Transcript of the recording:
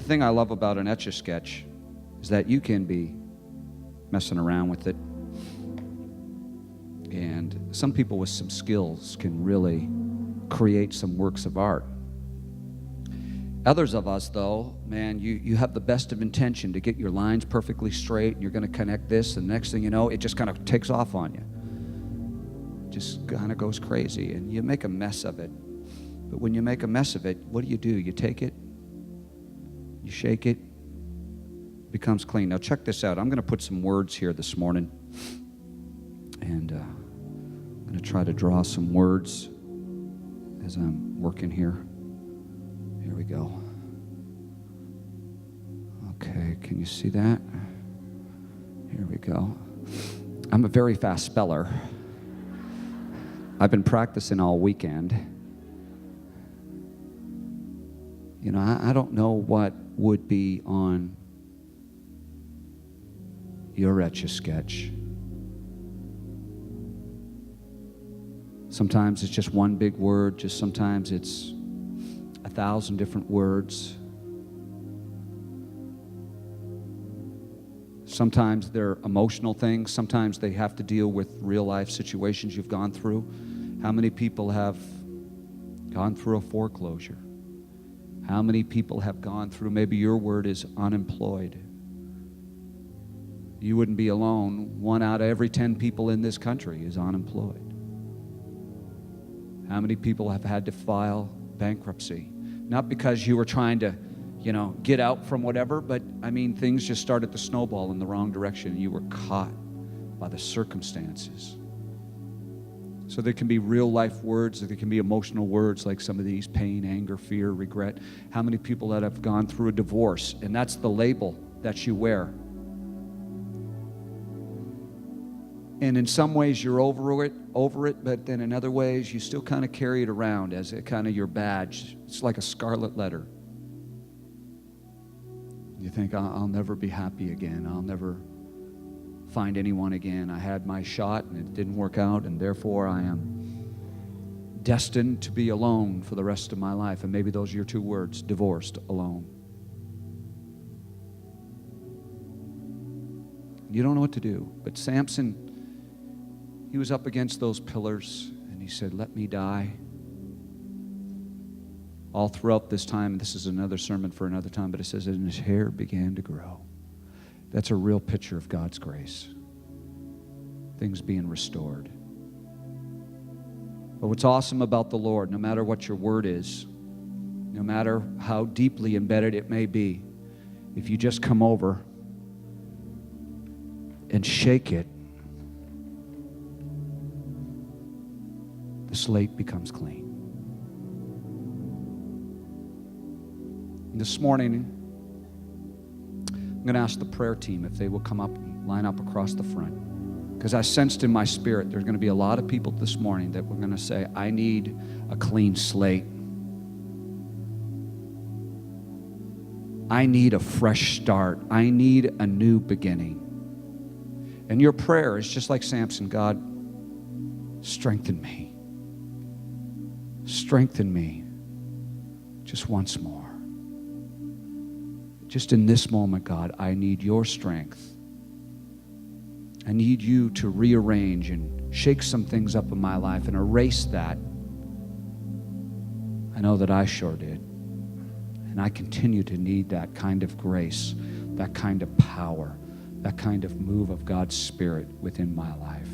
thing I love about an Etch-a-Sketch is that you can be messing around with it. And some people with some skills can really create some works of art. Others of us, though, man, you have the best of intention to get your lines perfectly straight, and you're going to connect this, and the next thing you know, it just kind of takes off on you. It just kind of goes crazy, and you make a mess of it. But when you make a mess of it, what do? You take it, you shake it, it becomes clean. Now check this out. I'm going to put some words here this morning, and I'm going to try to draw some words as I'm working here. Here we go. Okay, can you see that? Here we go. I'm a very fast speller. I've been practicing all weekend. You know, I don't know what would be on your Etch-a-Sketch. Sometimes it's just one big word, just sometimes it's 1,000 different words. Sometimes they're emotional things. Sometimes they have to deal with real life situations you've gone through. How many people have gone through a foreclosure? How many people have gone through, maybe your word is unemployed? You wouldn't be alone. 1 out of every 10 people in this country is unemployed. How many people have had to file bankruptcy? Not because you were trying to, get out from whatever, but things just started to snowball in the wrong direction and you were caught by the circumstances. So there can be real life words, there can be emotional words like some of these: pain, anger, fear, regret. How many people that have gone through a divorce, and that's the label that you wear. And in some ways you're over it, but then in other ways you still kind of carry it around as a kind of your badge. It's like a scarlet letter. You think, I'll never be happy again. I'll never find anyone again. I had my shot and it didn't work out, and therefore I am destined to be alone for the rest of my life. And maybe those are your 2 words: divorced, alone. You don't know what to do. But Samson, he was up against those pillars, and he said, let me die. All throughout this time, and this is another sermon for another time, but it says, and his hair began to grow. That's a real picture of God's grace. Things being restored. But what's awesome about the Lord, no matter what your word is, no matter how deeply embedded it may be, if you just come over and shake it, the slate becomes clean. This morning, I'm going to ask the prayer team if they will come up and line up across the front. Because I sensed in my spirit there's going to be a lot of people this morning that we're going to say, I need a clean slate. I need a fresh start. I need a new beginning. And your prayer is just like Samson: God, strengthen me. Strengthen me just once more. Just in this moment, God, I need your strength. I need you to rearrange and shake some things up in my life and erase that. I know that I sure did. And I continue to need that kind of grace, that kind of power, that kind of move of God's Spirit within my life.